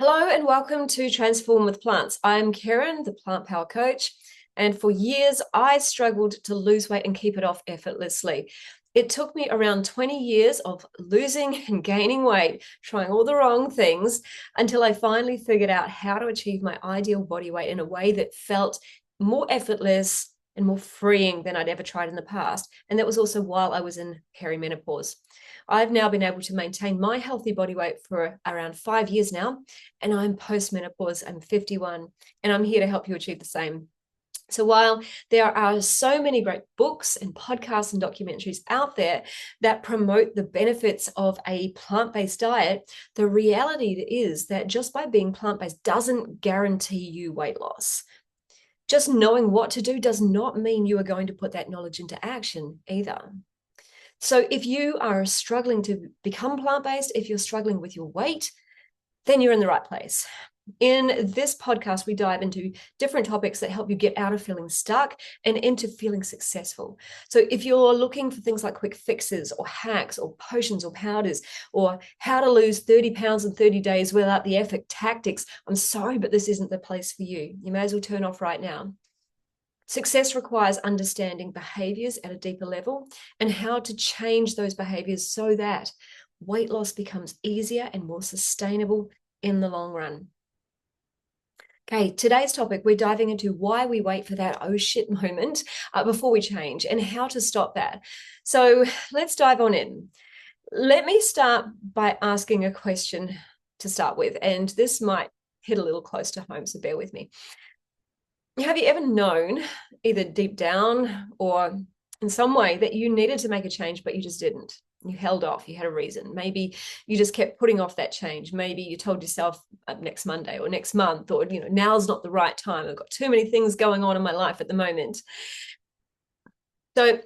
Hello and welcome to Transform with Plants. I'm Karen, the Plant Power Coach, and for years I struggled to lose weight and keep it off effortlessly. It took me around 20 years of losing and gaining weight, trying all the wrong things, until I finally figured out how to achieve my ideal body weight in a way that felt more effortless and more freeing than I'd ever tried in the past. And that was also while I was in perimenopause. I've now been able to maintain my healthy body weight for around 5 years now, and I'm postmenopause. I'm 51, and I'm here to help you achieve the same. So while there are so many great books and podcasts and documentaries out there that promote the benefits of a plant-based diet, the reality is that just by being plant-based doesn't guarantee you weight loss. Just knowing what to do does not mean you are going to put that knowledge into action either. So if you are struggling to become plant-based, if you're struggling with your weight, then you're in the right place. In this podcast, we dive into different topics that help you get out of feeling stuck and into feeling successful. So if you're looking for things like quick fixes or hacks or potions or powders or how to lose 30 pounds in 30 days without the effort tactics, I'm sorry, but this isn't the place for you. You may as well turn off right now. Success requires understanding behaviors at a deeper level and how to change those behaviors so that weight loss becomes easier and more sustainable in the long run. Okay, today's topic, we're diving into why we wait for that oh shit moment before we change and how to stop that. So let's dive on in. Let me start by asking a question to start with, and this might hit a little close to home, so bear with me. Have you ever known, either deep down or in some way, that you needed to make a change, but you just didn't? You held off, you had a reason. Maybe you just kept putting off that change. Maybe you told yourself next Monday or next month, or, now's not the right time. I've got too many things going on in my life at the moment. So,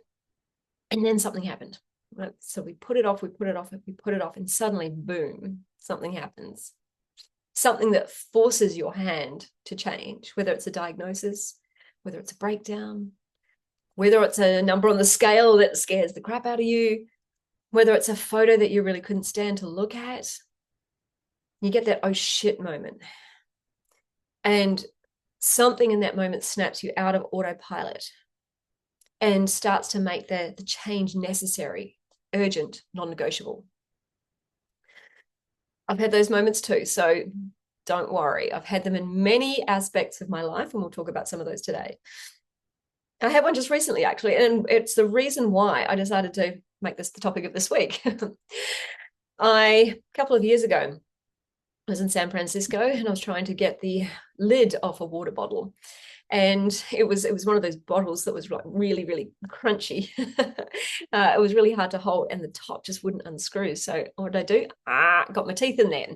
and then something happened. Right? So we put it off, and suddenly, boom, something happens. Something that forces your hand to change, whether it's a diagnosis, whether it's a breakdown, whether it's a number on the scale that scares the crap out of you, whether it's a photo that you really couldn't stand to look at. You get that oh shit moment. And something in that moment snaps you out of autopilot and starts to make the change necessary, urgent, non-negotiable. I've had those moments too, so don't worry. I've had them in many aspects of my life, and we'll talk about some of those today. I had one just recently, actually, and it's the reason why I decided to make this the topic of this week. A couple of years ago, I was in San Francisco, and I was trying to get the lid off a water bottle. And it was one of those bottles that was like really, really crunchy. It was really hard to hold, and the top just wouldn't unscrew. So what did I do? Got my teeth in there.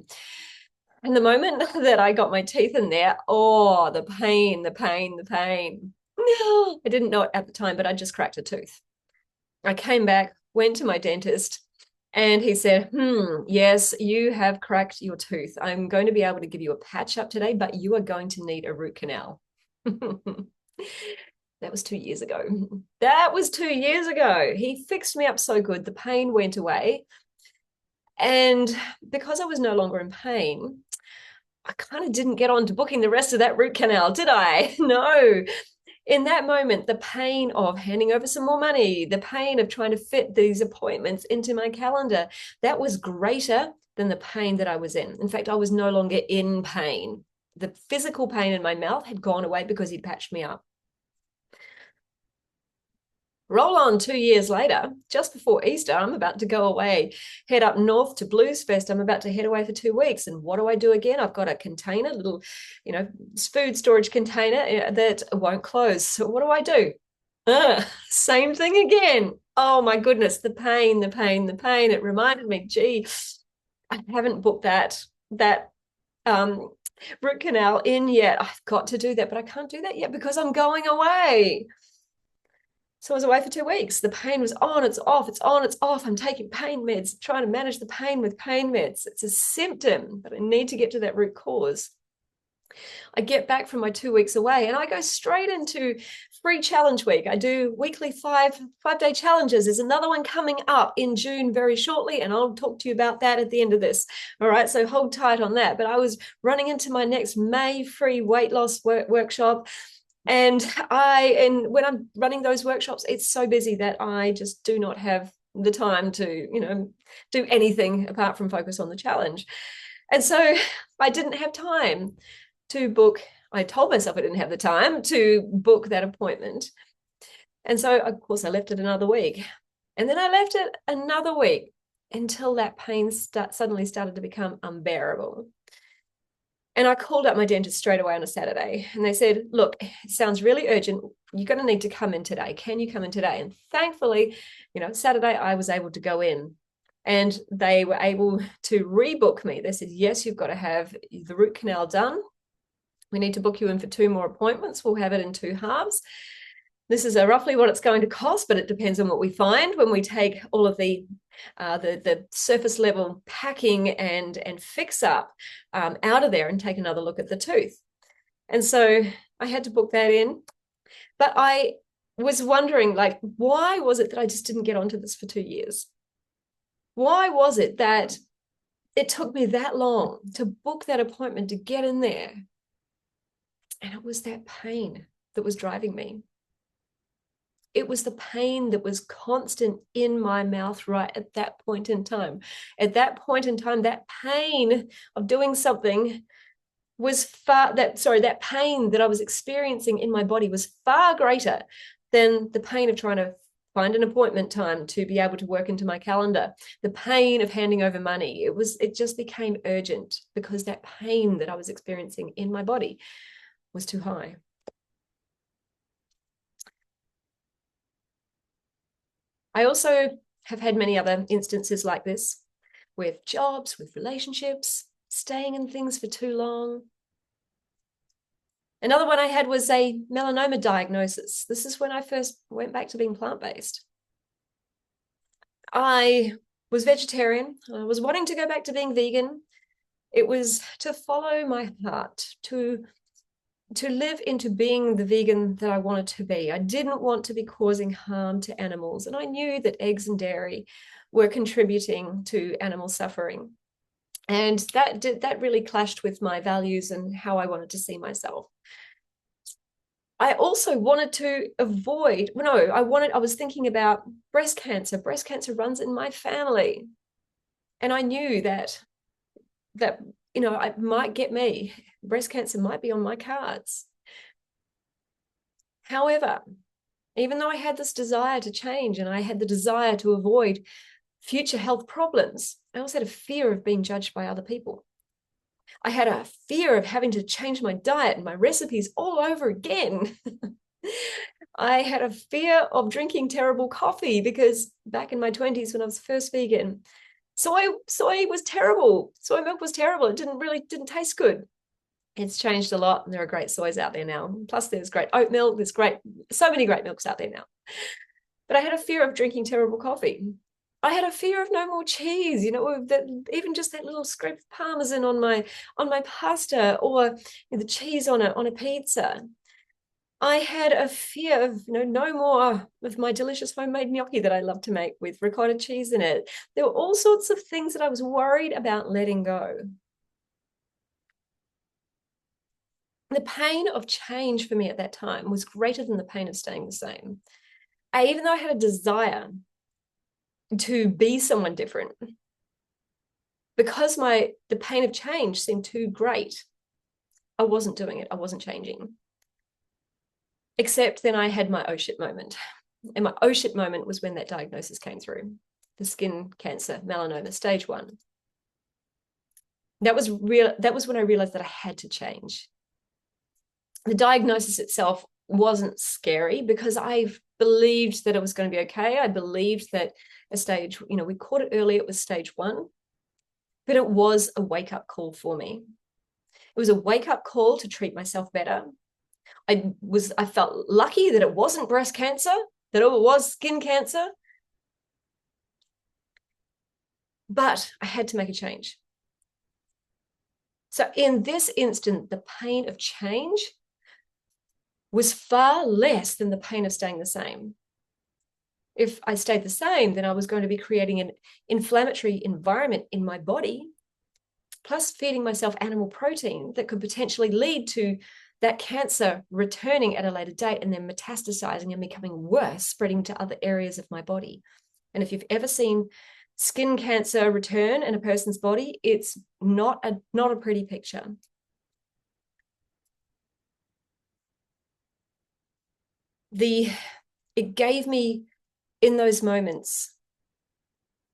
And the moment that I got my teeth in there, oh, the pain. I didn't know it at the time, but I just cracked a tooth. I came back, went to my dentist, and he said, yes, you have cracked your tooth. I'm going to be able to give you a patch up today, but you are going to need a root canal. That was 2 years ago. He fixed me up so good. The pain went away. And because I was no longer in pain, I kind of didn't get on to booking the rest of that root canal, did I? No. In that moment, the pain of handing over some more money, the pain of trying to fit these appointments into my calendar, that was greater than the pain that I was in. In fact, I was no longer in pain. The physical pain in my mouth had gone away because he'd patched me up. Roll on 2 years later, just before Easter, I'm about to go away, head up north to Blues Fest. I'm about to head away for 2 weeks. And what do I do again? I've got a container, little, food storage container that won't close. So what do? Same thing again. Oh my goodness, the pain. It reminded me, gee, I haven't booked that root canal in yet. I've got to do that, but I can't do that yet because I'm going away. So I was away for 2 weeks. The pain was on, it's off, it's on, it's off. I'm taking pain meds, trying to manage the pain with pain meds. It's a symptom, but I need to get to that root cause. I get back from my 2 weeks away and I go straight into free challenge week. I do weekly five-day challenges. There's another one coming up in June very shortly, and I'll talk to you about that at the end of this. All right, so hold tight on that. But I was running into my next May free weight loss workshop. And when I'm running those workshops, it's so busy that I just do not have the time to, do anything apart from focus on the challenge. And so I didn't have time to book. I told myself I didn't have the time to book that appointment. And so, of course, I left it another week. And then I left it another week until that pain suddenly started to become unbearable. And I called up my dentist straight away on a Saturday, and they said, look, it sounds really urgent. You're going to need to come in today. Can you come in today? And thankfully, Saturday I was able to go in, and they were able to rebook me. They said, yes, you've got to have the root canal done. We need to book you in for 2 more appointments. We'll have it in 2 halves. This is roughly what it's going to cost, but it depends on what we find when we take all of the surface level packing and fix up out of there and take another look at the tooth. And so I had to book that in. But I was wondering, why was it that I just didn't get onto this for 2 years? Why was it that it took me that long to book that appointment, to get in there? And it was that pain that was driving me. It was the pain that was constant in my mouth right at that point in time. At that point in time, that pain of doing something was that pain that I was experiencing in my body was far greater than the pain of trying to find an appointment time to be able to work into my calendar, the pain of handing over money. It just became urgent because that pain that I was experiencing in my body was too high. I also have had many other instances like this with jobs, with relationships, staying in things for too long. Another one I had was a melanoma diagnosis. This is when I first went back to being plant-based. I was vegetarian. I was wanting to go back to being vegan. It was to follow my heart, to live into being the vegan that I wanted to be. I didn't want to be causing harm to animals. And I knew that eggs and dairy were contributing to animal suffering. And that really clashed with my values and how I wanted to see myself. I also wanted to I was thinking about breast cancer. Breast cancer runs in my family. And I knew that it might get me. Breast cancer might be on my cards. However, even though I had this desire to change and I had the desire to avoid future health problems, I also had a fear of being judged by other people. I had a fear of having to change my diet and my recipes all over again. I had a fear of drinking terrible coffee because back in my 20s when I was first vegan, soy was terrible. Soy milk was terrible. It didn't taste good. It's changed a lot, and there are great soys out there now. Plus, there's great oat milk. There's so many great milks out there now. But I had a fear of drinking terrible coffee. I had a fear of no more cheese, even just that little scrape of Parmesan on my pasta, or the cheese on a pizza. I had a fear of no more of my delicious homemade gnocchi that I love to make with ricotta cheese in it. There were all sorts of things that I was worried about letting go. The pain of change for me at that time was greater than the pain of staying the same. Even though I had a desire to be someone different, because the pain of change seemed too great, I wasn't doing it. I wasn't changing. Except then I had my oh shit moment. And my oh shit moment was when that diagnosis came through. The skin cancer, melanoma, stage 1. That was when I realized that I had to change. The diagnosis itself wasn't scary because I believed that it was going to be okay. I believed that a stage, we caught it early, it was stage 1, but it was a wake-up call for me. It was a wake-up call to treat myself better. I felt lucky that it wasn't breast cancer, that it was skin cancer, but I had to make a change. So in this instant, the pain of change was far less than the pain of staying the same. If I stayed the same, then I was going to be creating an inflammatory environment in my body, plus feeding myself animal protein that could potentially lead to that cancer returning at a later date and then metastasizing and becoming worse, spreading to other areas of my body. And if you've ever seen skin cancer return in a person's body, it's not a pretty picture. It gave me, in those moments,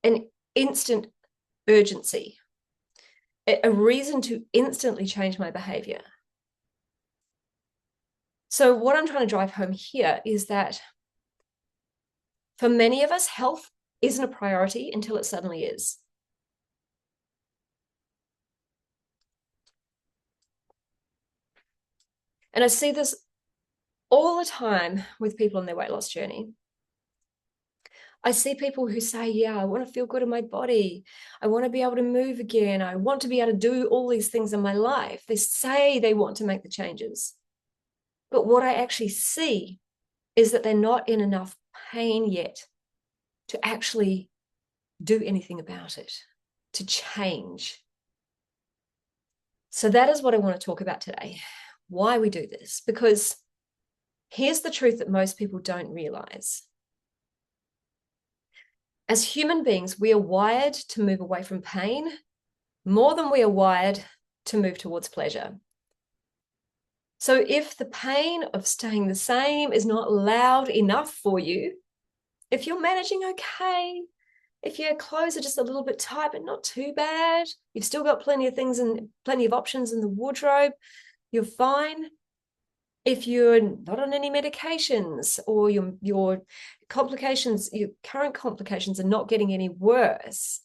an instant urgency, a reason to instantly change my behavior. So what I'm trying to drive home here is that for many of us, health isn't a priority until it suddenly is. And I see this all the time with people on their weight loss journey. I see people who say, yeah, I want to feel good in my body. I want to be able to move again. I want to be able to do all these things in my life. They say they want to make the changes. But what I actually see is that they're not in enough pain yet to actually do anything about it, to change. So that is what I want to talk about today, why we do this. Because here's the truth that most people don't realize. As human beings, we are wired to move away from pain more than we are wired to move towards pleasure. So if the pain of staying the same is not loud enough for you, if you're managing okay, if your clothes are just a little bit tight, but not too bad, you've still got plenty of things and plenty of options in the wardrobe, you're fine. If you're not on any medications or your complications, your current complications are not getting any worse,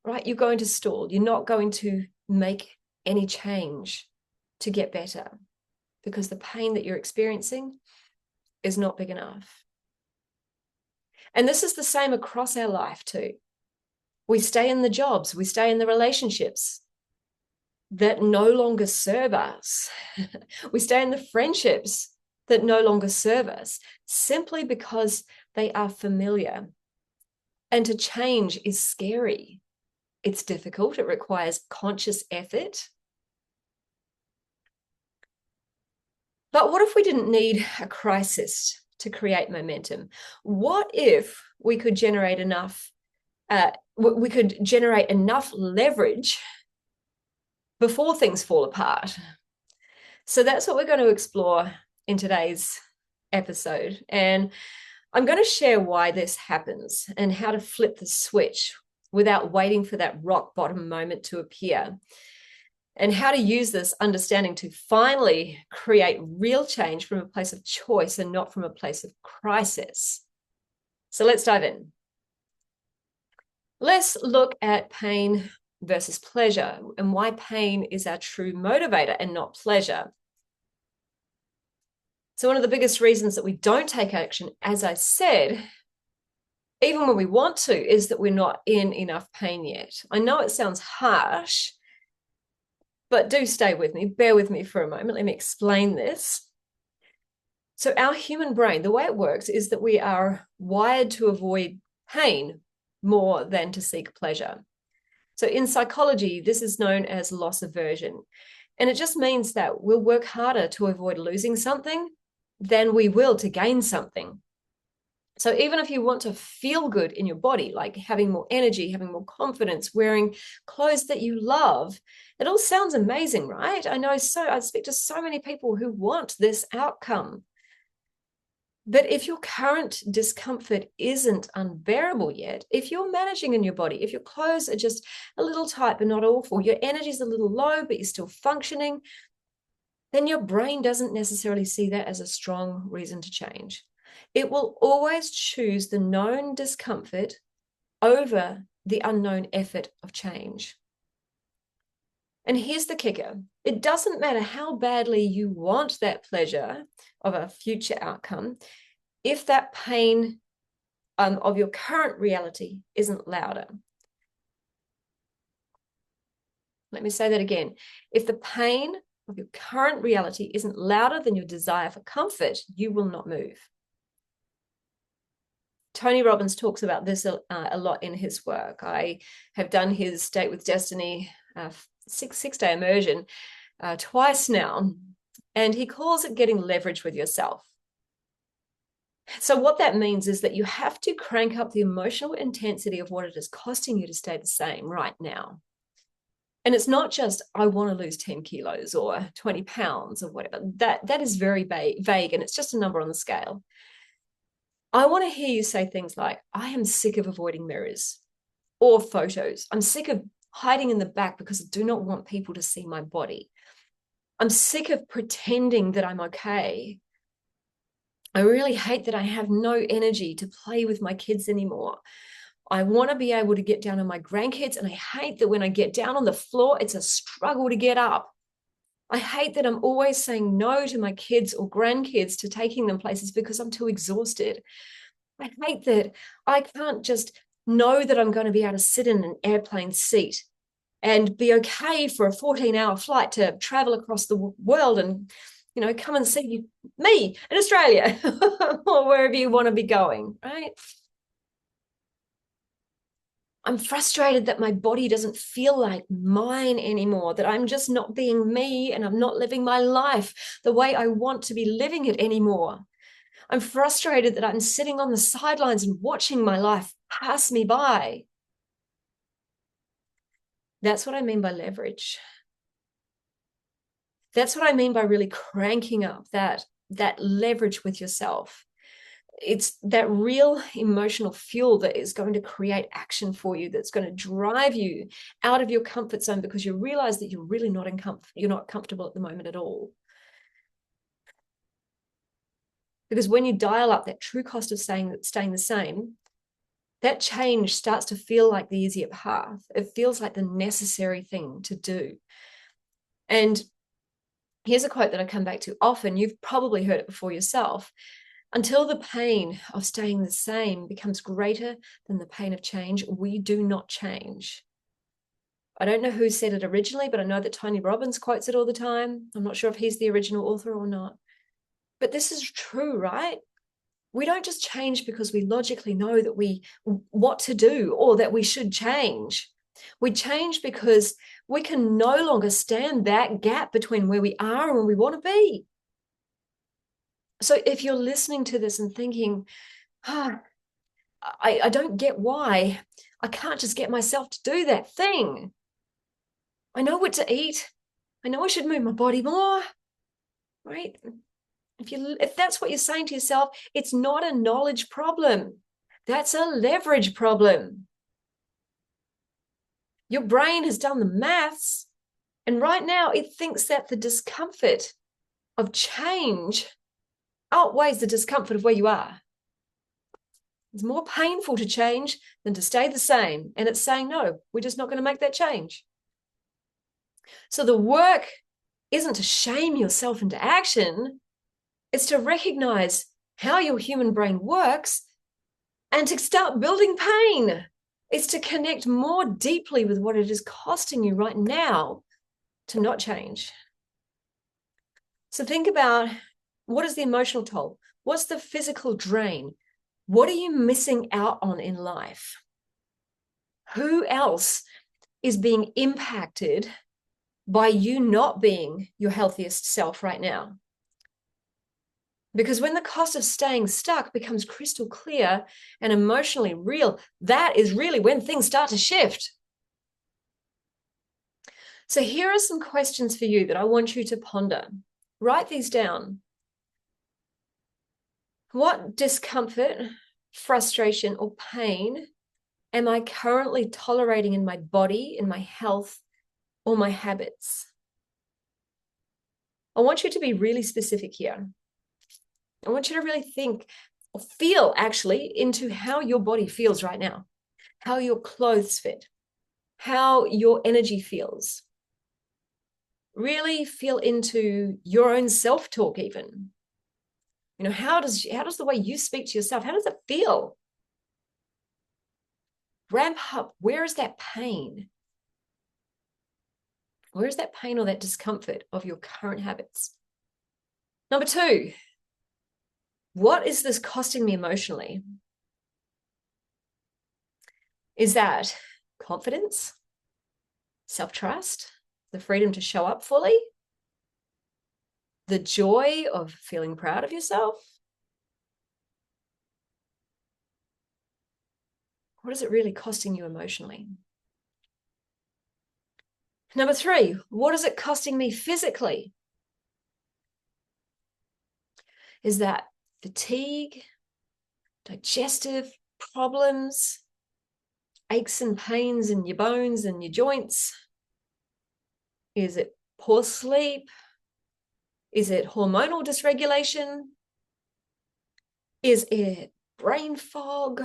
right? You're going to stall. You're not going to make any change to get better because the pain that you're experiencing is not big enough. And this is the same across our life too. We stay in the jobs, we stay in the relationships that no longer serve us. We stay in the friendships that no longer serve us simply because they are familiar. And to change is scary. It's difficult. It requires conscious effort. But what if we didn't need a crisis to create momentum? What if we could generate enough leverage before things fall apart? So that's what we're going to explore in today's episode. And I'm going to share why this happens and how to flip the switch without waiting for that rock bottom moment to appear, and how to use this understanding to finally create real change from a place of choice and not from a place of crisis. So let's dive in. Let's look at pain versus pleasure and why pain is our true motivator and not pleasure. So one of the biggest reasons that we don't take action, as I said, even when we want to, is that we're not in enough pain yet. I know it sounds harsh, but do stay with me. Bear with me for a moment. Let me explain this. So our human brain, the way it works is that we are wired to avoid pain more than to seek pleasure. So in psychology, this is known as loss aversion. And it just means that we'll work harder to avoid losing something than we will to gain something. So even if you want to feel good in your body, like having more energy, having more confidence, wearing clothes that you love, it all sounds amazing, right? I speak to so many people who want this outcome. But if your current discomfort isn't unbearable yet, if you're managing in your body, if your clothes are just a little tight but not awful, your energy's a little low but you're still functioning, then your brain doesn't necessarily see that as a strong reason to change. It will always choose the known discomfort over the unknown effort of change. And here's the kicker. It doesn't matter how badly you want that pleasure of a future outcome if that pain of your current reality isn't louder. Let me say that again. If the pain of your current reality isn't louder than your desire for comfort, you will not move. Tony Robbins talks about this a lot in his work. I have done his Date with Destiny six-day immersion twice now, and he calls it getting leverage with yourself. So what that means is that you have to crank up the emotional intensity of what it is costing you to stay the same right now. And it's not just, I want to lose 10 kilos or 20 pounds or whatever. That is very vague, and it's just a number on the scale. I want to hear you say things like, I am sick of avoiding mirrors or photos. I'm sick of hiding in the back because I do not want people to see my body. I'm sick of pretending that I'm okay. I really hate that I have no energy to play with my kids anymore. I want to be able to get down on my grandkids, and I hate that when I get down on the floor, it's a struggle to get up. I hate that I'm always saying no to my kids or grandkids to taking them places because I'm too exhausted. I hate that I can't just know that I'm going to be able to sit in an airplane seat and be okay for a 14-hour flight to travel across the world and, come and see me in Australia or wherever you want to be going, right? I'm frustrated that my body doesn't feel like mine anymore, that I'm just not being me and I'm not living my life the way I want to be living it anymore. I'm frustrated that I'm sitting on the sidelines and watching my life pass me by. That's what I mean by leverage. That's what I mean by really cranking up that leverage with yourself. It's that real emotional fuel that is going to create action for you, that's going to drive you out of your comfort zone because you realize that you're really not you're not comfortable at the moment at all. Because when you dial up that true cost of staying the same, that change starts to feel like the easier path. It feels like the necessary thing to do. And here's a quote that I come back to often. You've probably heard it before yourself. Until the pain of staying the same becomes greater than the pain of change, we do not change. I don't know who said it originally, but I know that Tony Robbins quotes it all the time. I'm not sure if he's the original author or not. But this is true, right? We don't just change because we logically know that what to do or that we should change. We change because we can no longer stand that gap between where we are and where we want to be. So if you're listening to this and thinking, I don't get why I can't just get myself to do that thing. I know what to eat. I know I should move my body more, right? If that's what you're saying to yourself, it's not a knowledge problem. That's a leverage problem. Your brain has done the maths, and right now it thinks that the discomfort of change outweighs the discomfort of where you are. It's more painful to change than to stay the same. And it's saying, no, we're just not going to make that change. So the work isn't to shame yourself into action. It's to recognize how your human brain works and to start building pain. It's to connect more deeply with what it is costing you right now to not change. So think about, what is the emotional toll? What's the physical drain? What are you missing out on in life? Who else is being impacted by you not being your healthiest self right now? Because when the cost of staying stuck becomes crystal clear and emotionally real, that is really when things start to shift. So here are some questions for you that I want you to ponder. Write these down. What discomfort, frustration, or pain am I currently tolerating in my body, in my health, or my habits? I want you to be really specific here. I want you to really think or feel actually into how your body feels right now, how your clothes fit, how your energy feels. Really feel into your own self-talk even. How does the way you speak to yourself, how does it feel? Ramp up. Where is that pain? Where is that pain or that discomfort of your current habits? Number 2, what is this costing me emotionally? Is that confidence, self-trust, the freedom to show up fully, the joy of feeling proud of yourself? What is it really costing you emotionally? Number 3, what is it costing me physically? Is that fatigue, digestive problems, aches and pains in your bones and your joints? Is it poor sleep? Is it hormonal dysregulation? Is it brain fog?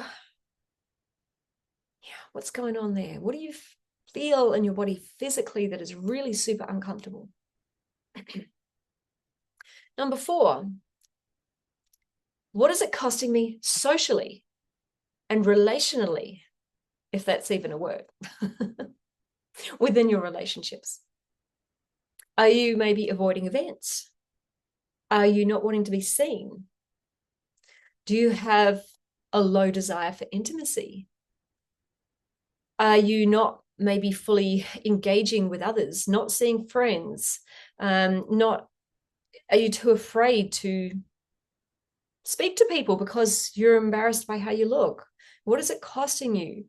Yeah, what's going on there? What do you feel in your body physically that is really super uncomfortable? Number 4, what is it costing me socially and relationally, if that's even a word, within your relationships? Are you maybe avoiding events? Are you not wanting to be seen? Do you have a low desire for intimacy? Are you not maybe fully engaging with others, not seeing friends? Are you too afraid to speak to people because you're embarrassed by how you look? What is it costing you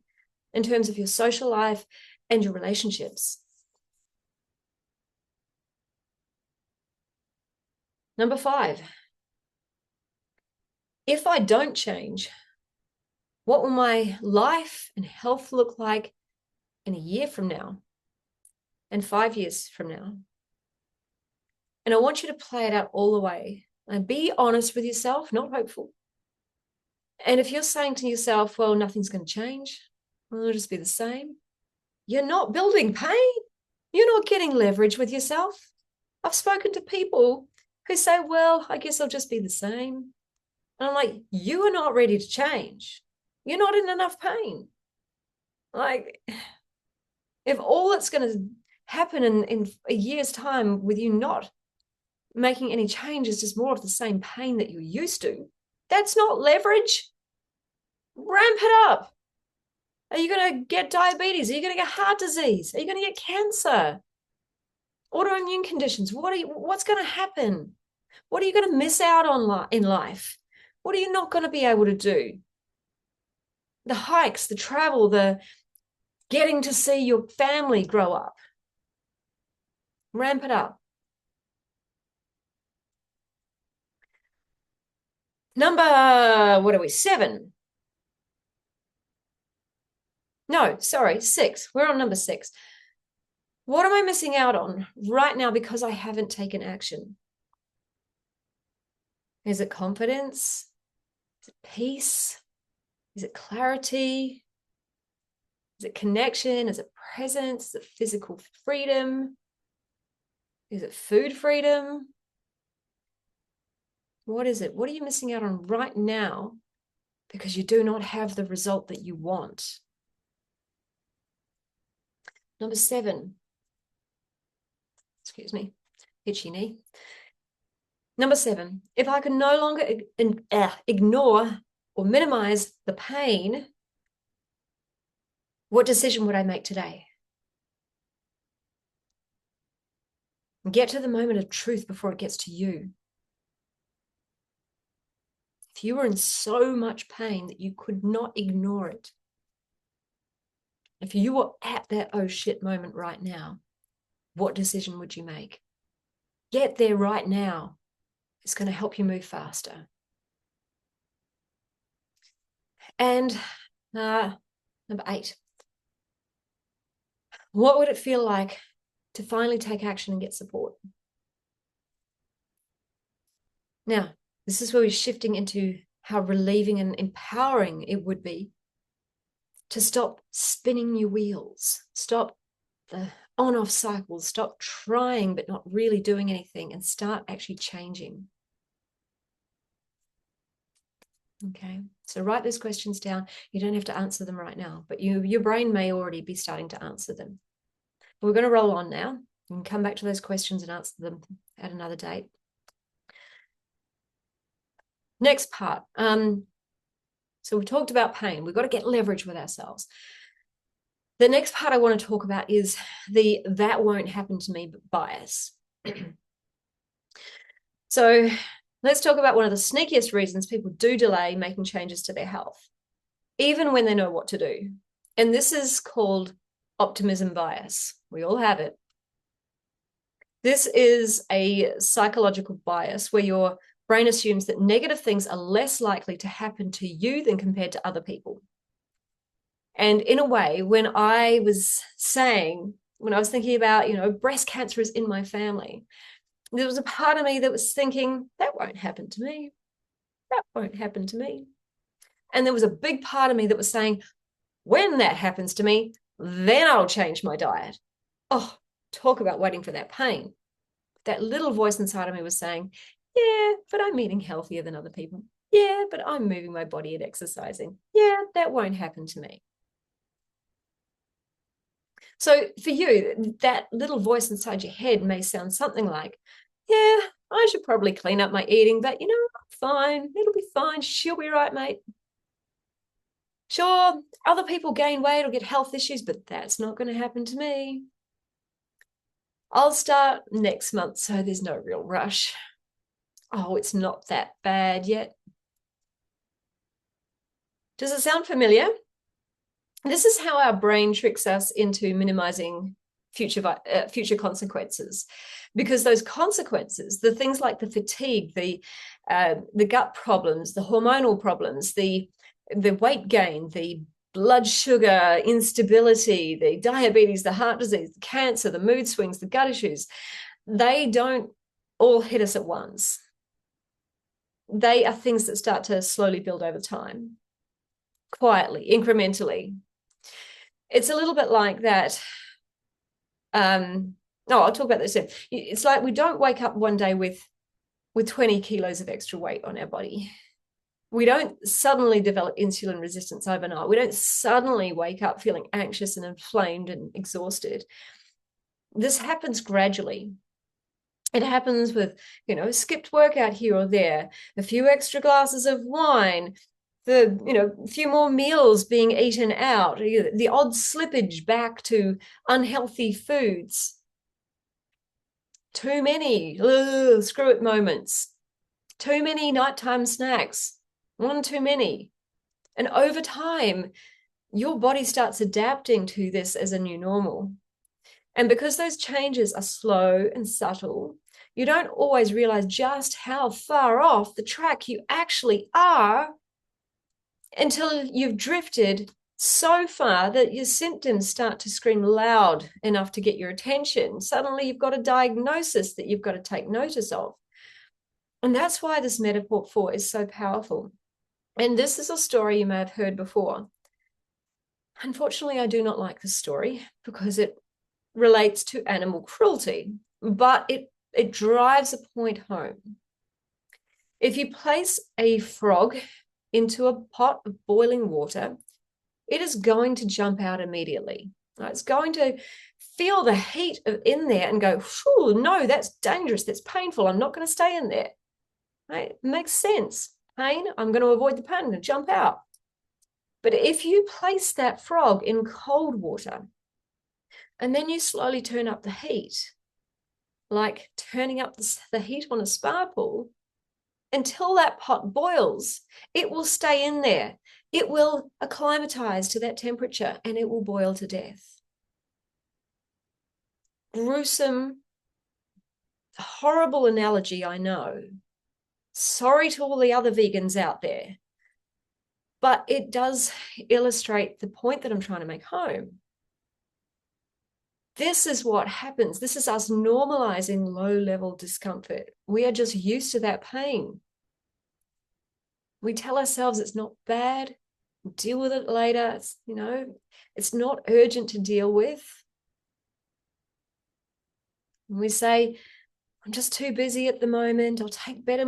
in terms of your social life and your relationships? Number 5, if I don't change, what will my life and health look like in a year from now and 5 years from now? And I want you to play it out all the way and be honest with yourself, not hopeful. And if you're saying to yourself, well, nothing's going to change, well, it'll just be the same, you're not building pain. You're not getting leverage with yourself. I've spoken to people who say, well, I guess I'll just be the same. And I'm like, you are not ready to change. You're not in enough pain. Like, if all that's going to happen in a year's time with you not making any change is just more of the same pain that you're used to, that's not leverage. Ramp it up. Are you going to get diabetes? Are you going to get heart disease? Are you going to get cancer? Autoimmune conditions? What's going to happen? What are you going to miss out on in life? What are you not going to be able to do? The hikes, the travel, the getting to see your family grow up. Ramp it up. Number, what are we, 7? No, sorry, 6. We're on number 6. What am I missing out on right now because I haven't taken action? Is it confidence? Is it peace? Is it clarity? Is it connection? Is it presence? Is it physical freedom? Is it food freedom? What is it? What are you missing out on right now because you do not have the result that you want? Number 7. Excuse me, itchy knee. Number 7, if I can no longer ignore or minimize the pain, what decision would I make today? Get to the moment of truth before it gets to you. If you were in so much pain that you could not ignore it, if you were at that oh shit moment right now, what decision would you make? Get there right now. It's going to help you move faster. And number 8, what would it feel like to finally take action and get support? Now, this is where we're shifting into how relieving and empowering it would be to stop spinning your wheels, stop the on-off cycles, stop trying but not really doing anything, and start actually changing. Okay, so write those questions down. You don't have to answer them right now, but your brain may already be starting to answer them. We're going to roll on now. You can come back to those questions and answer them at another date. Next part. So we talked about pain. We've got to get leverage with ourselves. The next part I want to talk about is the "that won't happen to me" bias. So let's talk about one of the sneakiest reasons people do delay making changes to their health, even when they know what to do. And this is called optimism bias. We all have it. This is a psychological bias where your brain assumes that negative things are less likely to happen to you than compared to other people. And in a way, when I was thinking about, breast cancer is in my family, there was a part of me that was thinking, that won't happen to me. That won't happen to me. And there was a big part of me that was saying, when that happens to me, then I'll change my diet. Oh, talk about waiting for that pain. That little voice inside of me was saying, yeah, but I'm eating healthier than other people. Yeah, but I'm moving my body and exercising. Yeah, that won't happen to me. So for you, that little voice inside your head may sound something like, yeah, I should probably clean up my eating, but I'm fine. It'll be fine. She'll be right, mate. Sure, other people gain weight or get health issues, but that's not going to happen to me. I'll start next month, so there's no real rush. Oh, it's not that bad yet. Does it sound familiar? This is how our brain tricks us into minimizing future consequences, because those consequences, the things like the fatigue, the gut problems, the hormonal problems, the weight gain, the blood sugar instability, the diabetes, the heart disease, the cancer, the mood swings, the gut issues, they don't all hit us at once. They are things that start to slowly build over time, quietly, incrementally. It's a little bit like that. I'll talk about this soon. It's like we don't wake up one day with 20 kilos of extra weight on our body. We don't suddenly develop insulin resistance overnight. We don't suddenly wake up feeling anxious and inflamed and exhausted. This happens gradually. It happens with, a skipped workout here or there, a few extra glasses of wine, a few more meals being eaten out, the odd slippage back to unhealthy foods, too many screw it moments, too many nighttime snacks, one too many. And over time, your body starts adapting to this as a new normal. And because those changes are slow and subtle, you don't always realize just how far off the track you actually are until you've drifted so far that your symptoms start to scream loud enough to get your attention. Suddenly you've got a diagnosis that you've got to take notice of. And that's why this metaphor 4 is so powerful. And this is a story you may have heard before. Unfortunately, I do not like this story because it relates to animal cruelty, but it drives a point home. If you place a frog into a pot of boiling water, it is going to jump out immediately. It's going to feel the heat in there and go, no, that's dangerous, that's painful, I'm not going to stay in there. Right? It makes sense. Pain, I'm going to avoid the pain and jump out. But if you place that frog in cold water and then you slowly turn up the heat, like turning up the heat on a spa pool, until that pot boils, it will stay in there. It will acclimatize to that temperature and it will boil to death. Gruesome, horrible analogy, I know. Sorry to all the other vegans out there. But it does illustrate the point that I'm trying to make home. This is what happens. This is us normalizing low-level discomfort. We are just used to that pain. We tell ourselves it's not bad, we'll deal with it later. It's not urgent to deal with. And we say, I'm just too busy at the moment. I'll take better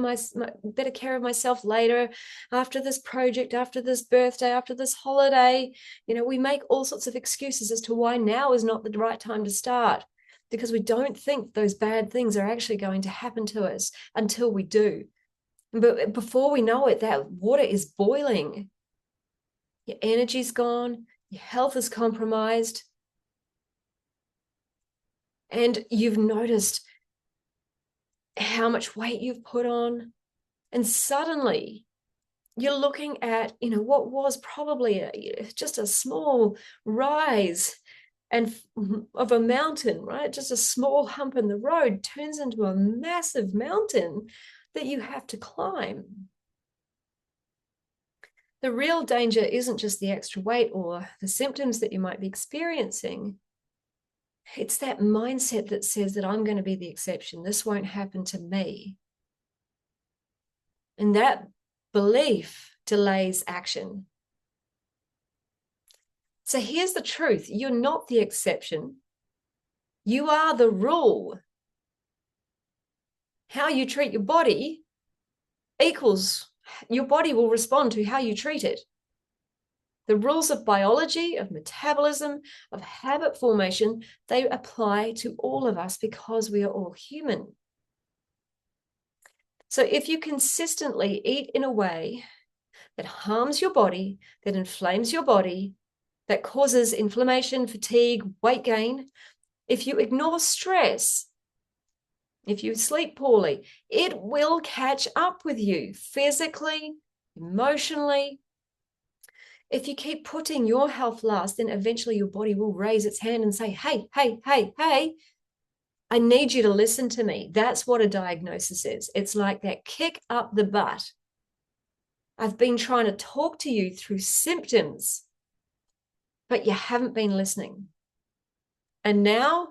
care of myself later, after this project, after this birthday, after this holiday. We make all sorts of excuses as to why now is not the right time to start. because we don't think those bad things are actually going to happen to us until we do. But before we know it, that water is boiling. Your energy's gone, your health is compromised, and you've noticed how much weight you've put on. And suddenly you're looking at, what was probably just a small rise and of a mountain, right? Just a small hump in the road turns into a massive mountain that you have to climb. The real danger isn't just the extra weight or the symptoms that you might be experiencing. It's that mindset that says that I'm going to be the exception. This won't happen to me. And that belief delays action. So here's the truth. You're not the exception. You are the rule. How you treat your body equals your body will respond to how you treat it. The rules of biology, of metabolism, of habit formation, they apply to all of us because we are all human. So if you consistently eat in a way that harms your body, that inflames your body, that causes inflammation, fatigue, weight gain, if you ignore stress, if you sleep poorly, it will catch up with you physically, emotionally. If you keep putting your health last, then eventually your body will raise its hand and say, hey, I need you to listen to me. That's what a diagnosis is. It's like that kick up the butt. I've been trying to talk to you through symptoms, but you haven't been listening. And now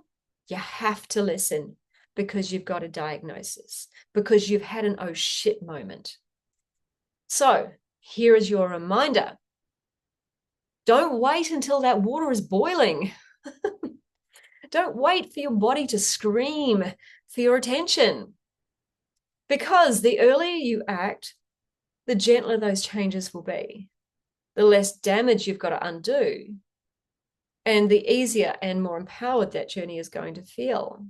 you have to listen because you've got a diagnosis, because you've had an oh shit moment. So here is your reminder. Don't wait until that water is boiling. Don't wait for your body to scream for your attention. Because the earlier you act, the gentler those changes will be. The less damage you've got to undo. And the easier and more empowered that journey is going to feel.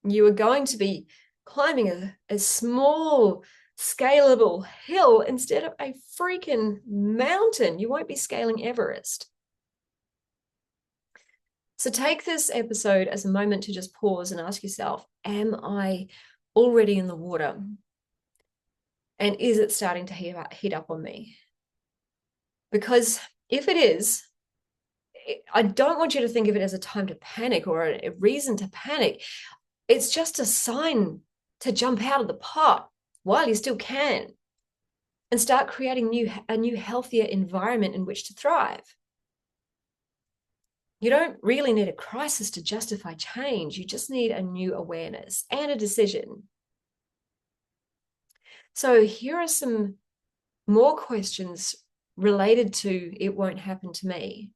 You are going to be climbing a small, scalable hill instead of a freaking mountain. You won't be scaling Everest. So take this episode as a moment to just pause and ask yourself, am I already in the water? And is it starting to heat up on me? Because if it is, I don't want you to think of it as a time to panic or a reason to panic. It's just a sign to jump out of the pot while you still can and start creating a new, healthier environment in which to thrive. You don't really need a crisis to justify change. You just need a new awareness and a decision. So here are some more questions related to it won't happen to me.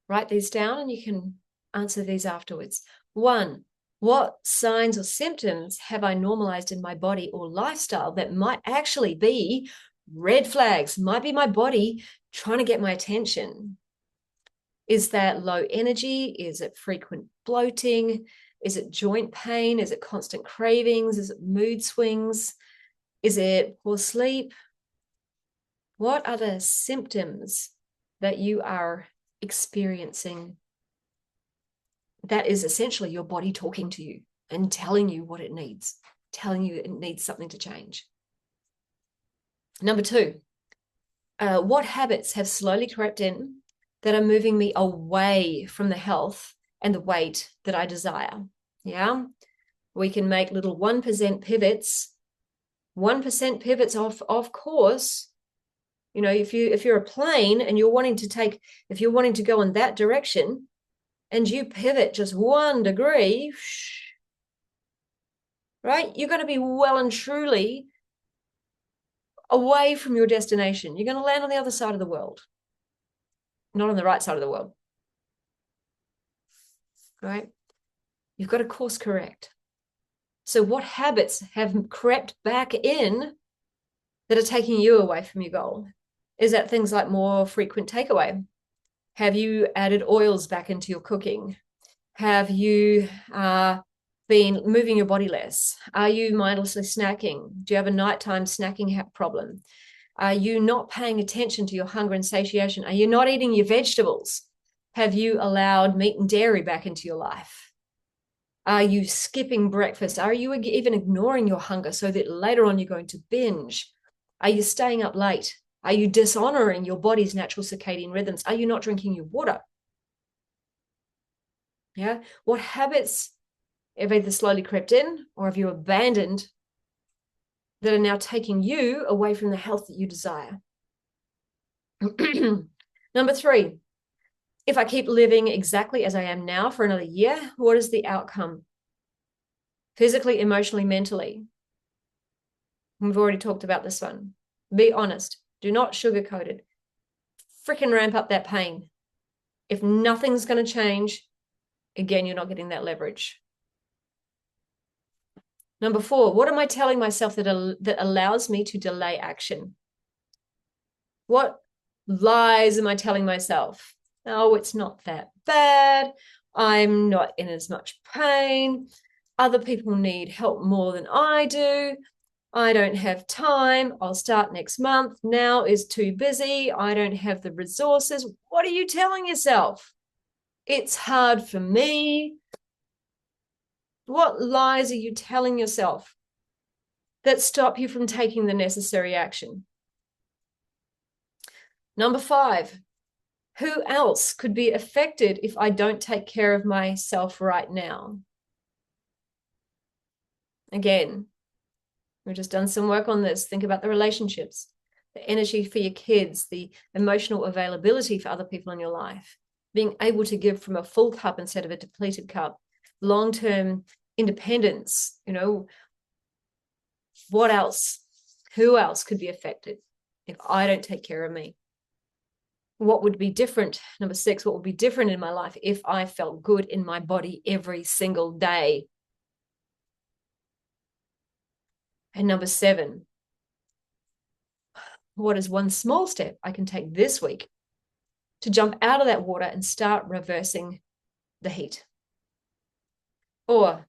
Write these down and you can answer these afterwards. 1, what signs or symptoms have I normalized in my body or lifestyle that might actually be red flags, might be my body trying to get my attention? Is that low energy? Is it frequent bloating? Is it joint pain? Is it constant cravings? Is it mood swings? Is it poor sleep? What are the symptoms that you are experiencing that is essentially your body talking to you and telling you what it needs, telling you it needs something to change? Number 2, what habits have slowly crept in that are moving me away from the health and the weight that I desire? Yeah, we can make little 1% pivots, 1% pivots off course. If you're a plane and if you're wanting to go in that direction and you pivot just 1 degree, right, you're going to be well and truly away from your destination. You're going to land on the other side of the world, not on the right side of the world. Right? You've got to course correct. So what habits have crept back in that are taking you away from your goal? Is that things like more frequent takeaway? Have you added oils back into your cooking? Have you been moving your body less? Are you mindlessly snacking? Do you have a nighttime snacking problem? Are you not paying attention to your hunger and satiation? Are you not eating your vegetables? Have you allowed meat and dairy back into your life? Are you skipping breakfast? Are you even ignoring your hunger so that later on you're going to binge? Are you staying up late? Are you dishonoring your body's natural circadian rhythms? Are you not drinking your water? Yeah. What habits have either slowly crept in or have you abandoned that are now taking you away from the health that you desire? Number 3, if I keep living exactly as I am now for another year, what is the outcome? Physically, emotionally, mentally. We've already talked about this one. Be honest. Do not sugarcoat it. Freaking ramp up that pain. If nothing's going to change, again, you're not getting that leverage. Number 4, what am I telling myself that allows me to delay action? What lies am I telling myself? Oh, it's not that bad. I'm not in as much pain. Other people need help more than I do. I don't have time. I'll start next month. Now is too busy. I don't have the resources. What are you telling yourself? It's hard for me. What lies are you telling yourself that stop you from taking the necessary action? Number 5, who else could be affected if I don't take care of myself right now? Again, we've just done some work on this. Think about the relationships, the energy for your kids, the emotional availability for other people in your life, being able to give from a full cup instead of a depleted cup, long-term independence. What else? Who else could be affected if I don't take care of me? What would be different? Number 6, what would be different in my life if I felt good in my body every single day? And number 7, what is one small step I can take this week to jump out of that water and start reversing the heat? Or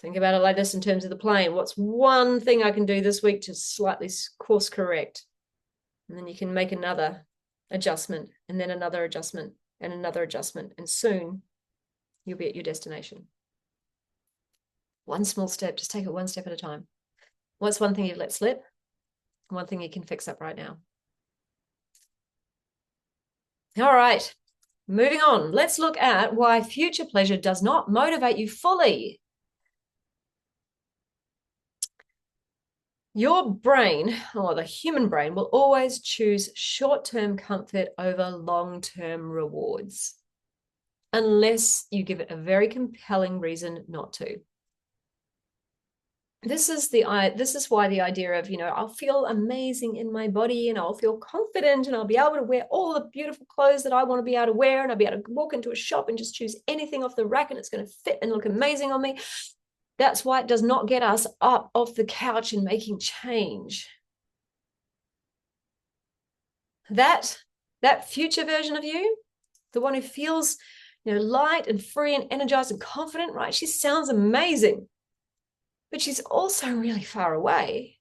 think about it like this in terms of the plane. What's one thing I can do this week to slightly course correct? And then you can make another adjustment and then another adjustment and another adjustment. And soon you'll be at your destination. One small step, just take it one step at a time. What's one thing you've let slip? One thing you can fix up right now. All right, moving on. Let's look at why future pleasure does not motivate you fully. Your brain, or the human brain, will always choose short-term comfort over long-term rewards, unless you give it a very compelling reason not to. This is why the idea of, I'll feel amazing in my body and I'll feel confident and I'll be able to wear all the beautiful clothes that I want to be able to wear and I'll be able to walk into a shop and just choose anything off the rack and it's going to fit and look amazing on me. That's why it does not get us up off the couch and making change. That future version of you, the one who feels, light and free and energized and confident, right? She sounds amazing, but she's also really far away.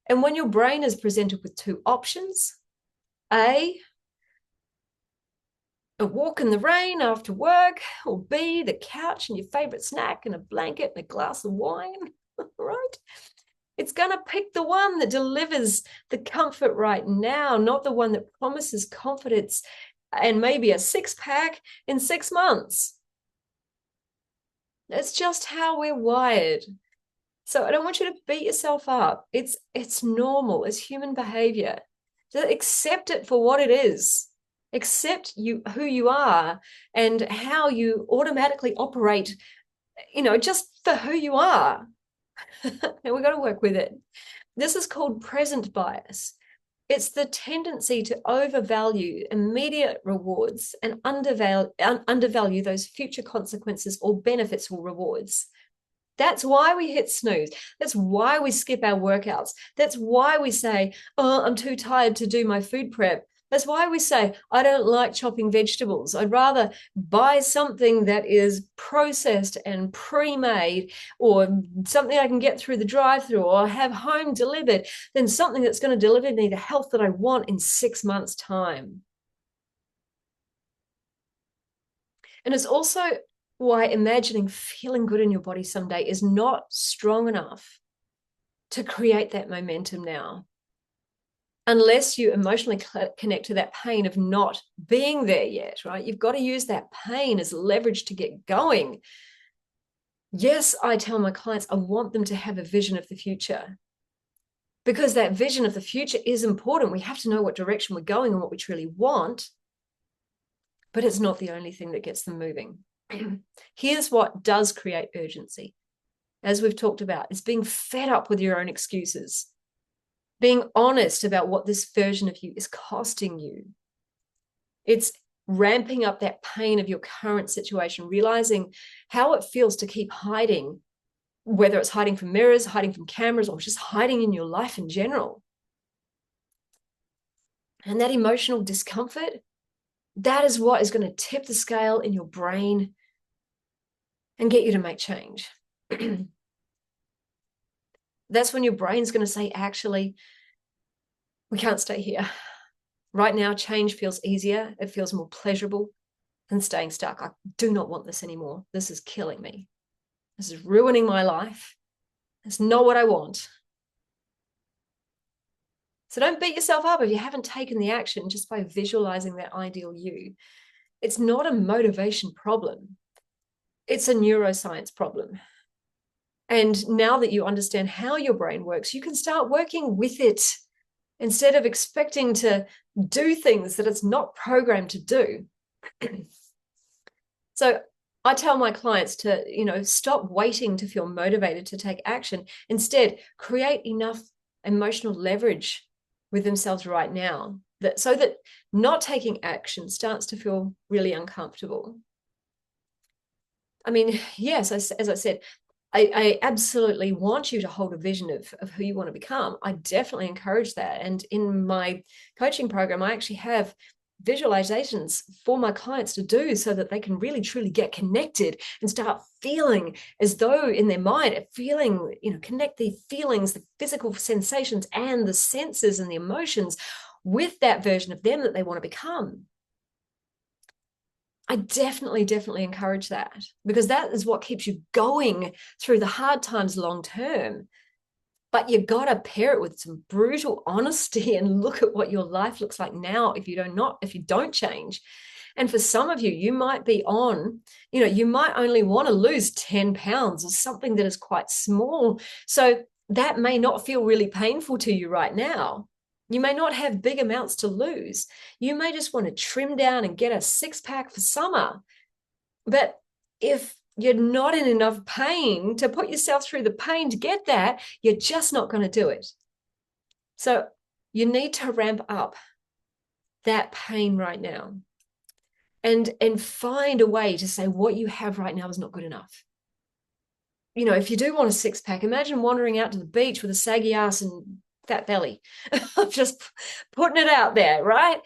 And when your brain is presented with 2 options, A, a walk in the rain after work, or B, the couch and your favorite snack and a blanket and a glass of wine, right? It's going to pick the one that delivers the comfort right now, not the one that promises confidence and maybe a 6-pack in 6 months. That's just how we're wired. So I don't want you to beat yourself up. It's normal. It's human behavior. Just accept it for what it is. Accept who you are and how you automatically operate, just for who you are. And we've got to work with it. This is called present bias. It's the tendency to overvalue immediate rewards and undervalue those future consequences or benefits or rewards. That's why we hit snooze. That's why we skip our workouts. That's why we say, oh, I'm too tired to do my food prep. That's why we say, I don't like chopping vegetables. I'd rather buy something that is processed and pre-made, or something I can get through the drive-through or have home delivered, than something that's going to deliver me the health that I want in 6 months' time. And it's also why imagining feeling good in your body someday is not strong enough to create that momentum now, unless you emotionally connect to that pain of not being there yet, right? You've got to use that pain as leverage to get going. Yes, I tell my clients I want them to have a vision of the future, because that vision of the future is important. We have to know what direction we're going and what we truly want, but it's not the only thing that gets them moving. Here's what does create urgency, as we've talked about, is being fed up with your own excuses, being honest about what this version of you is costing you. It's ramping up that pain of your current situation, realizing how it feels to keep hiding, whether it's hiding from mirrors, hiding from cameras, or just hiding in your life in general. And that emotional discomfort, that is what is going to tip the scale in your brain and get you to make change. That's when your brain's going to say, actually, we can't stay here. Right now, change feels easier. It feels more pleasurable than staying stuck. I do not want this anymore. This is killing me. This is ruining my life. It's not what I want. So don't beat yourself up if you haven't taken the action just by visualizing that ideal you. It's not a motivation problem. It's a neuroscience problem. And now that you understand how your brain works, you can start working with it instead of expecting to do things that it's not programmed to do. So I tell my clients to, stop waiting to feel motivated to take action. Instead, create enough emotional leverage with themselves right now so that not taking action starts to feel really uncomfortable. I mean, yes, as I said, I absolutely want you to hold a vision of who you want to become. I definitely encourage that. And in my coaching program, I actually have visualizations for my clients to do so that they can really truly get connected and start feeling as though in their mind, feeling, connect the feelings, the physical sensations and the senses and the emotions with that version of them that they want to become. I definitely encourage that, because that is what keeps you going through the hard times long term. But you got to pair it with some brutal honesty and look at what your life looks like now if you don't change. And for some of you, you might be on, you might only want to lose 10 pounds or something that is quite small. So that may not feel really painful to you right now. You may not have big amounts to lose. You may just want to trim down and get a 6-pack for summer. But if you're not in enough pain to put yourself through the pain to get that, you're just not going to do it. So you need to ramp up that pain right now and find a way to say what you have right now is not good enough. If you do want a 6-pack, imagine wandering out to the beach with a saggy ass and fat belly. I'm just putting it out there, right?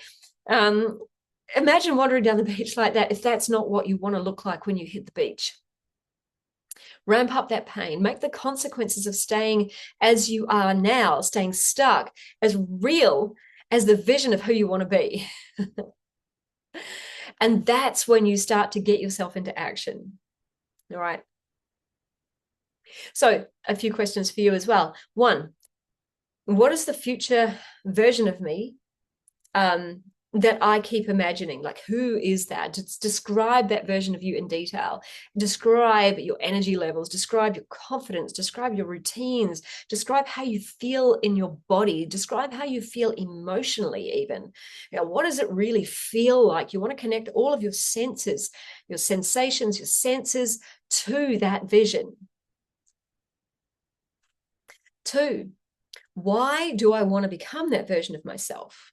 Imagine wandering down the beach like that if that's not what you want to look like when you hit the beach. Ramp up that pain. Make the consequences of staying as you are now, staying stuck, as real as the vision of who you want to be. And that's when you start to get yourself into action. All right. So a few questions for you as well. One, what is the future version of me that I keep imagining? Like, who is that? Just describe that version of you in detail. Describe your energy levels, describe your confidence, describe your routines, describe how you feel in your body, describe how you feel emotionally even. What does it really feel like? You want to connect all of your senses, your sensations, your senses to that vision. 2, why do I want to become that version of myself?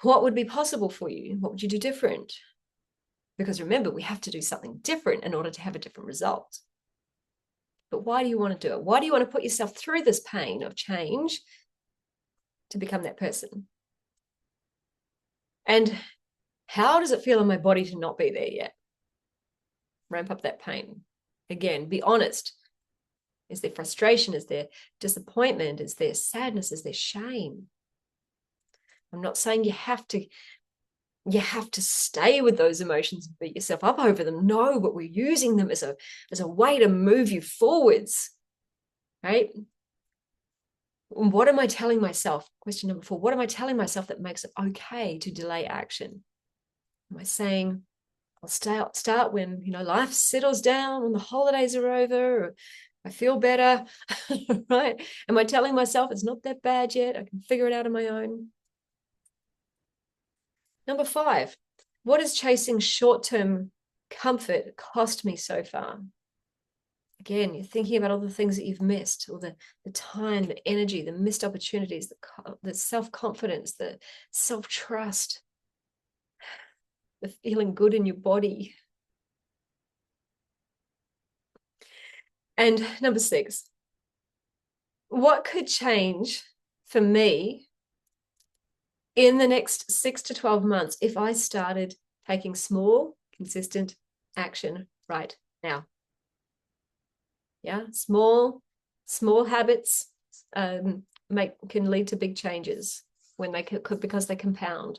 What would be possible for you? What would you do different? Because remember, we have to do something different in order to have a different result. But why do you want to do it? Why do you want to put yourself through this pain of change to become that person? And how does it feel in my body to not be there yet? Ramp up that pain. Again, be honest. Is there frustration? Is there disappointment? Is there sadness? Is there shame? I'm not saying you have to stay with those emotions and beat yourself up over them. No, but we're using them as a way to move you forwards, right? What am I telling myself? Question number 4. What am I telling myself that makes it okay to delay action? Am I saying I'll start when life settles down, when the holidays are over, or I feel better, right? Am I telling myself it's not that bad yet? I can figure it out on my own. Number 5, what is chasing short-term comfort cost me so far? Again, you're thinking about all the things that you've missed, or the time, the energy, the missed opportunities, the self-confidence, the self-trust, the feeling good in your body. And number 6, what could change for me in the next 6 to 12 months if I started taking small, consistent action right now? Yeah, small habits can lead to big changes when they could, because they compound.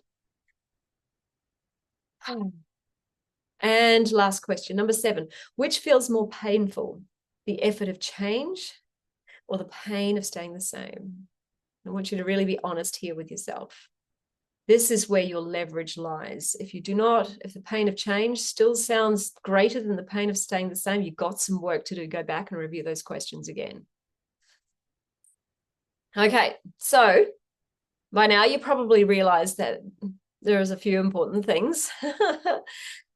And last question, number 7, which feels more painful, the effort of change or the pain of staying the same? I want you to really be honest here with yourself. This is where your leverage lies. If the pain of change still sounds greater than the pain of staying the same, you've got some work to do. Go back and review those questions again. Okay, so by now you probably realize that there's a few important things, that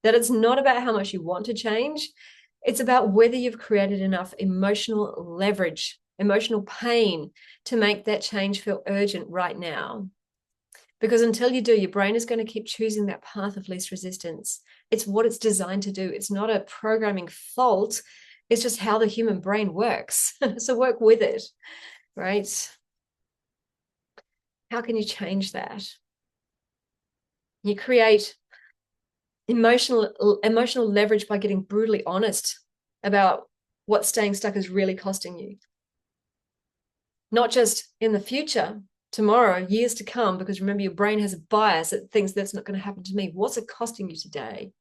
it's not about how much you want to change. It's about whether you've created enough emotional leverage, emotional pain to make that change feel urgent right now. Because until you do, your brain is going to keep choosing that path of least resistance. It's what it's designed to do. It's not a programming fault. It's just how the human brain works. So work with it, right? How can you change that? You create emotional leverage by getting brutally honest about what staying stuck is really costing you. Not just in the future, tomorrow, years to come, because remember, your brain has a bias that thinks that's not going to happen to me. What's it costing you today?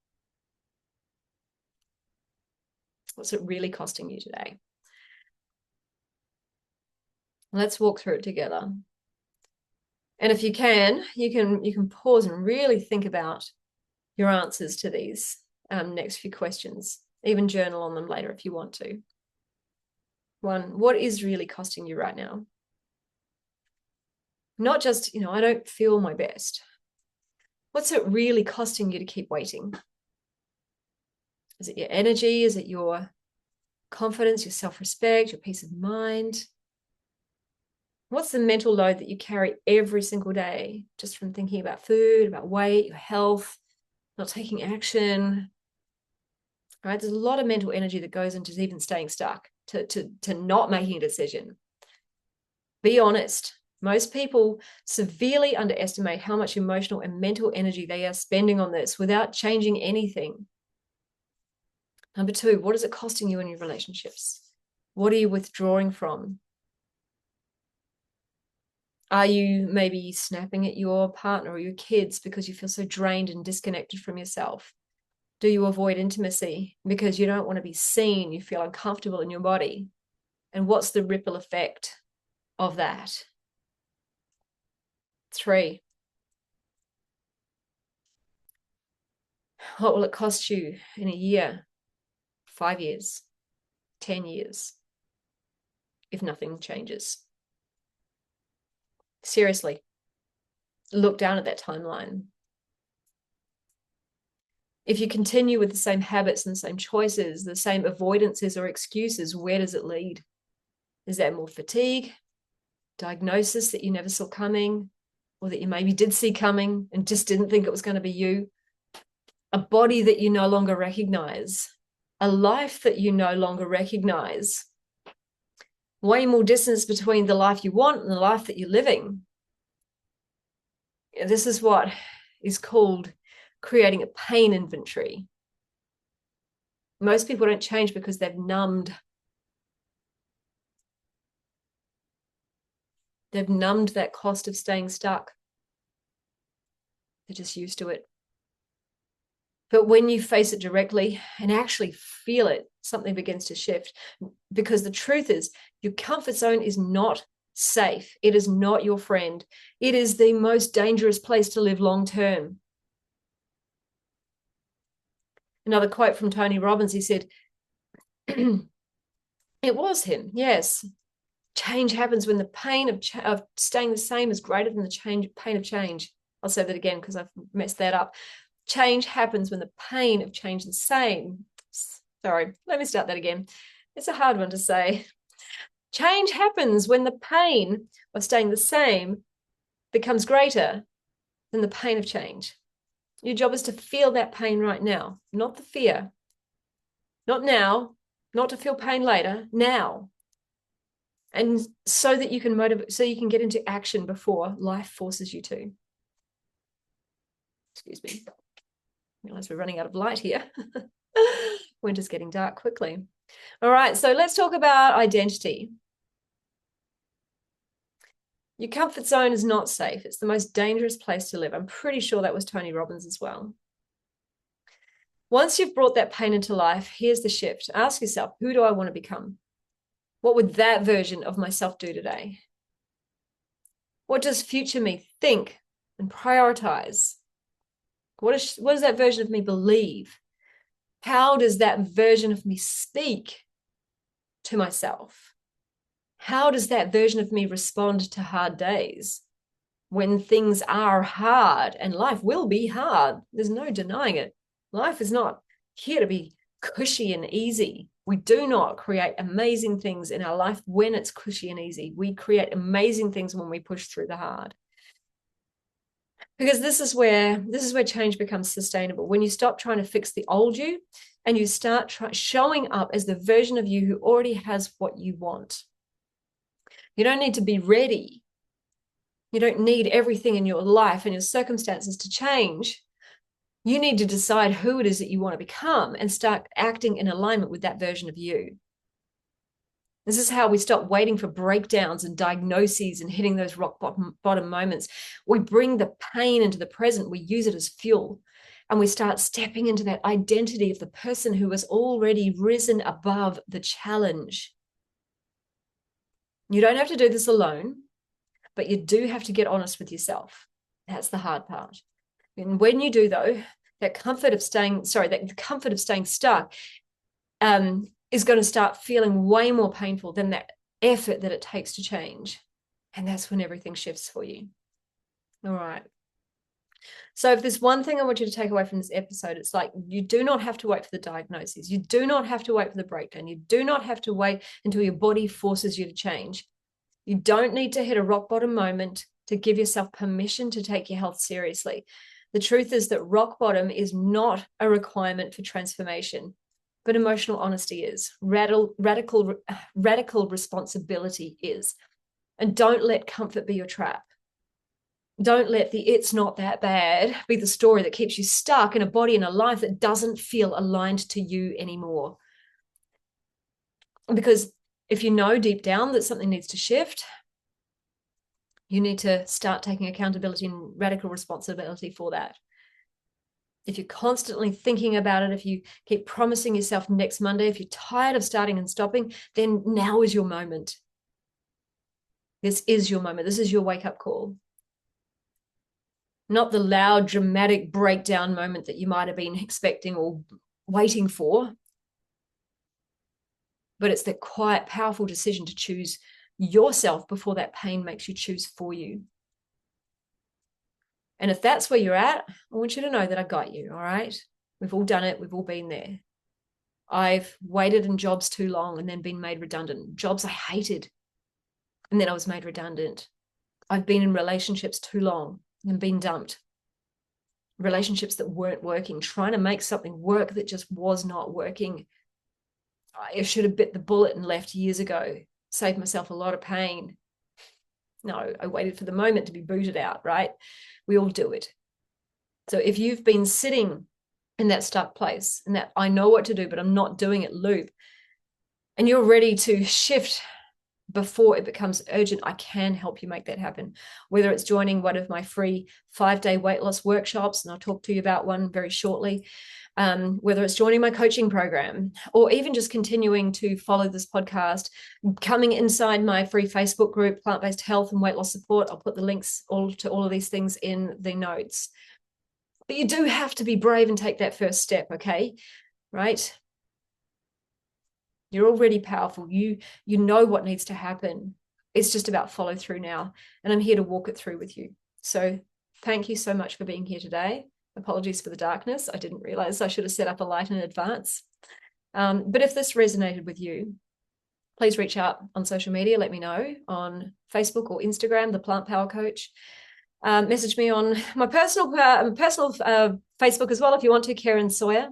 What's it really costing you today? Let's walk through it together. And if you can pause and really think about your answers to these next few questions. Even journal on them later if you want to. 1, what is really costing you right now? Not just, I don't feel my best. What's it really costing you to keep waiting? Is it your energy? Is it your confidence, your self-respect, your peace of mind? What's the mental load that you carry every single day, just from thinking about food, about weight, your health, not taking action? Right? There's a lot of mental energy that goes into even staying stuck, to not making a decision. Be honest. Most people severely underestimate how much emotional and mental energy they are spending on this without changing anything. Number 2, what is it costing you in your relationships? What are you withdrawing from? Are you maybe snapping at your partner or your kids because you feel so drained and disconnected from yourself? Do you avoid intimacy because you don't want to be seen? You feel uncomfortable in your body? And what's the ripple effect of that? 3, what will it cost you in a year, 5 years, 10 years, if nothing changes? Seriously, look down at that timeline. If you continue with the same habits and the same choices, the same avoidances or excuses, where does it lead? Is that more fatigue, diagnosis that you never saw coming, or that you maybe did see coming and just didn't think it was going to be you? A body that you no longer recognize, a life that you no longer recognize, way more distance between the life you want and the life that you're living. This is what is called creating a pain inventory. Most people don't change because they've numbed. They've numbed that cost of staying stuck. They're just used to it. But when you face it directly and actually feel it, something begins to shift. Because the truth is, your comfort zone is not safe. It is not your friend. It is the most dangerous place to live long term. Another quote from Tony Robbins, he said, it was him, yes. Change happens when the pain of staying the same is greater than the pain of change. I'll say that again because I've messed that up. Change happens when the pain of change is the same. Sorry, let me start that again. It's a hard one to say. Change happens when the pain of staying the same becomes greater than the pain of change. Your job is to feel that pain right now, not the fear. Not now, not to feel pain later, now. And so that you can motivate, so you can get into action before life forces you to. Excuse me. I realize we're running out of light here. Winter's getting dark quickly. All right, so let's talk about identity. Your comfort zone is not safe. It's the most dangerous place to live. I'm pretty sure that was Tony Robbins as well. Once you've brought that pain into life, here's the shift. Ask yourself, who do I want to become? What would that version of myself do today? What does future me think and prioritize? What does that version of me believe? How does that version of me speak to myself? How does that version of me respond to hard days? When things are hard, and life will be hard, there's no denying it. Life is not here to be cushy and easy. We do not create amazing things in our life when it's cushy and easy. We create amazing things when we push through the hard. Because this is where change becomes sustainable. When you stop trying to fix the old you and you start showing up as the version of you who already has what you want. You don't need to be ready. You don't need everything in your life and your circumstances to change. You need to decide who it is that you want to become and start acting in alignment with that version of you. This is how we stop waiting for breakdowns and diagnoses and hitting those rock bottom moments. We bring the pain into the present. We use it as fuel. And we start stepping into that identity of the person who has already risen above the challenge. You don't have to do this alone, but you do have to get honest with yourself. That's the hard part. And when you do, though, that comfort of staying stuck is going to start feeling way more painful than that effort that it takes to change. And that's when everything shifts for you. All right. So if there's one thing I want you to take away from this episode, it's like you do not have to wait for the diagnosis. You do not have to wait for the breakdown. You do not have to wait until your body forces you to change. You don't need to hit a rock bottom moment to give yourself permission to take your health seriously. The truth is that rock bottom is not a requirement for transformation, but emotional honesty is. Radical responsibility is. And don't let comfort be your trap. Don't let the "it's not that bad" be the story that keeps you stuck in a body and a life that doesn't feel aligned to you anymore. Because if you know deep down that something needs to shift, you need to start taking accountability and radical responsibility for that. If you're constantly thinking about it, if you keep promising yourself next Monday, if you're tired of starting and stopping, then now is your moment. This is your moment. This is your wake-up call. Not the loud, dramatic breakdown moment that you might have been expecting or waiting for. But it's that quiet, powerful decision to choose yourself before that pain makes you choose for you. And if that's where you're at, I want you to know that I got you, all right? We've all done it. We've all been there. I've waited in jobs too long and then been made redundant. Jobs I hated, and then I was made redundant. I've been in relationships too long and been dumped. Relationships that weren't working, trying to make something work that just was not working. I should have bit the bullet and left years ago, saved myself a lot of pain. No, I waited for the moment to be booted out, right? We all do it. So if you've been sitting in that stuck place and that I know what to do, but I'm not doing it loop, and you're ready to shift before it becomes urgent, I can help you make that happen. Whether it's joining one of my free 5-day weight loss workshops, and I'll talk to you about one very shortly, whether it's joining my coaching program, or even just continuing to follow this podcast, coming inside my free Facebook group, Plant-Based Health and Weight Loss Support. I'll put the links to all of these things in the notes. But you do have to be brave and take that first step, okay? Right? You're already powerful. You know what needs to happen. It's just about follow through now. And I'm here to walk it through with you. So thank you so much for being here today. Apologies for the darkness. I didn't realize I should have set up a light in advance. But if this resonated with you, please reach out on social media. Let me know on Facebook or Instagram, The Plant Power Coach. Message me on my personal Facebook as well if you want to, Karen Sawyer.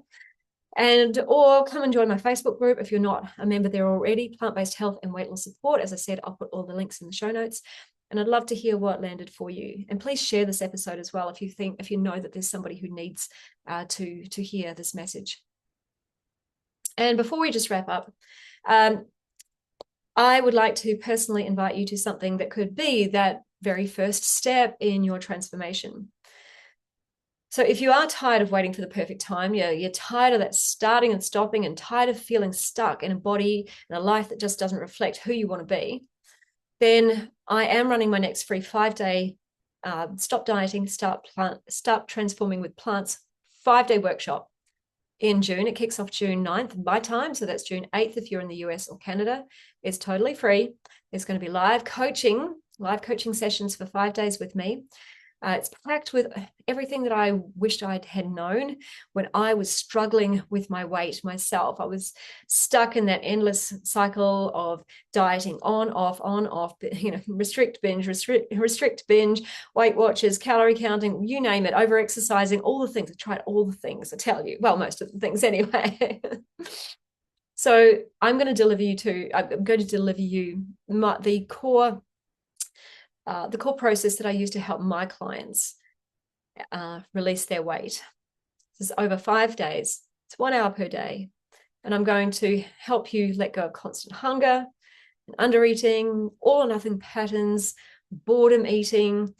Or come and join my Facebook group if you're not a member there already, Plant-Based Health and Weight Loss Support. As I said, I'll put all the links in the show notes. And I'd love to hear what landed for you. And please share this episode as well if you know that there's somebody who needs to hear this message. And before we just wrap up, I would like to personally invite you to something that could be that very first step in your transformation. So if you are tired of waiting for the perfect time, you're tired of that starting and stopping and tired of feeling stuck in a body and a life that just doesn't reflect who you want to be, then I am running my next free 5-day Stop Dieting, Start Transforming with Plants 5-day workshop in June. It kicks off June 9th my time. So that's June 8th if you're in the US or Canada. It's totally free. There's going to be live coaching sessions for 5 days with me. It's packed with everything that I wished I had known when I was struggling with my weight myself. I was stuck in that endless cycle of dieting on, off, restrict, binge, Weight Watchers, calorie counting, you name it, over-exercising, all the things. I tried all the things, I tell you. Well, most of the things anyway. So I'm going to deliver you the core process that I use to help my clients release their weight. This is over 5 days. It's 1 hour per day. And I'm going to help you let go of constant hunger and under eating, all or nothing patterns, boredom eating,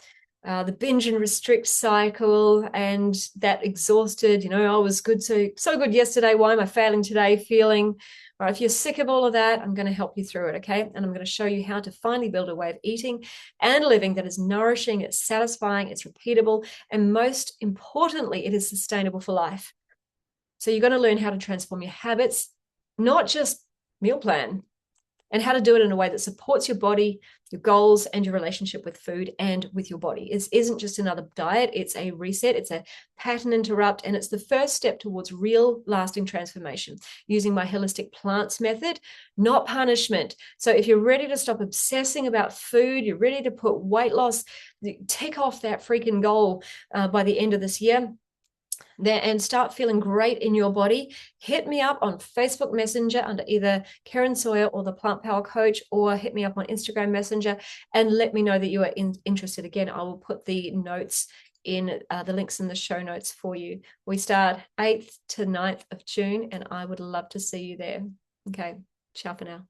the binge and restrict cycle, and that exhausted, I was good, so good yesterday, why am I failing today feeling. All right, if you're sick of all of that, I'm going to help you through it, okay? And I'm going to show you how to finally build a way of eating and living that is nourishing, it's satisfying, it's repeatable, and most importantly, it is sustainable for life. So you're going to learn how to transform your habits, not just meal plan, and how to do it in a way that supports your body, your goals, and your relationship with food and with your body. It isn't just another diet, it's a reset, it's a pattern interrupt, and it's the first step towards real lasting transformation using my holistic plants method, not punishment. So if you're ready to stop obsessing about food, you're ready to put weight loss, tick off that freaking goal by the end of this year, and start feeling great in your body, hit me up on Facebook Messenger under either Karen Sawyer or the Plant Power Coach, or hit me up on Instagram Messenger and let me know that you are interested. Again, I will put the notes in the links in the show notes for you. We start 8th to 9th of June and I would love to see you there. Okay, ciao for now.